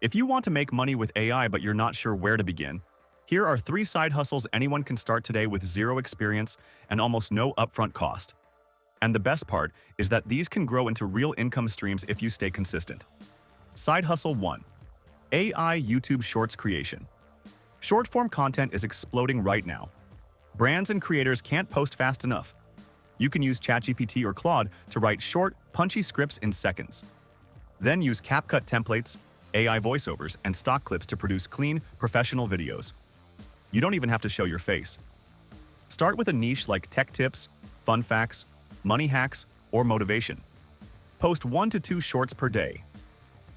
If you want to make money with AI but you're not sure where to begin, here are 3 side hustles anyone can start today with zero experience and almost no upfront cost. And the best part is that these can grow into real income streams if you stay consistent. Side Hustle 1. AI YouTube Shorts Creation. Short-form content is exploding right now. Brands and creators can't post fast enough. You can use ChatGPT or Claude to write short, punchy scripts in seconds. Then use CapCut templates, AI voiceovers, and stock clips to produce clean, professional videos. You don't even have to show your face. Start with a niche like tech tips, fun facts, money hacks, or motivation. Post 1 to 2 shorts per day.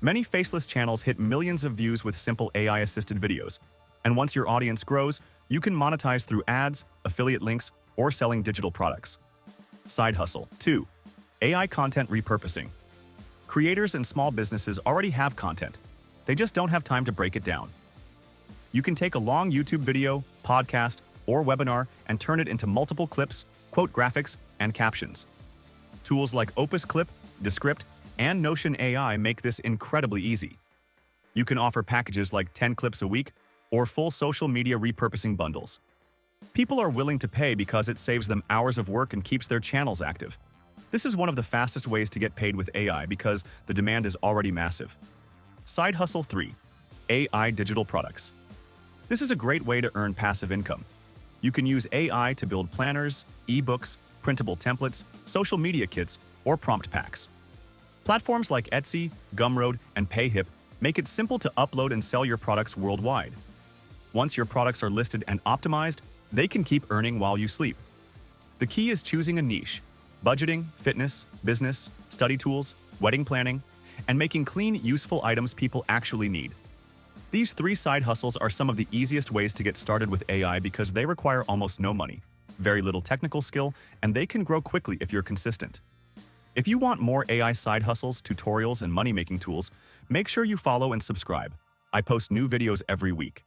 Many faceless channels hit millions of views with simple AI-assisted videos, and once your audience grows, you can monetize through ads, affiliate links, or selling digital products. Side Hustle 2. AI Content Repurposing. Creators and small businesses already have content. They just don't have time to break it down. You can take a long YouTube video, podcast, or webinar and turn it into multiple clips, quote graphics, and captions. Tools like Opus Clip, Descript, and Notion AI make this incredibly easy. You can offer packages like 10 clips a week or full social media repurposing bundles. People are willing to pay because it saves them hours of work and keeps their channels active. This is one of the fastest ways to get paid with AI because the demand is already massive. Side Hustle 3. AI Digital Products. This is a great way to earn passive income. You can use AI to build planners, ebooks, printable templates, social media kits, or prompt packs. Platforms like Etsy, Gumroad, and Payhip make it simple to upload and sell your products worldwide. Once your products are listed and optimized, they can keep earning while you sleep. The key is choosing a niche: budgeting, fitness, business, study tools, wedding planning, and making clean, useful items people actually need. These 3 side hustles are some of the easiest ways to get started with AI because they require almost no money, very little technical skill, and they can grow quickly if you're consistent. If you want more AI side hustles, tutorials, and money-making tools, make sure you follow and subscribe. I post new videos every week.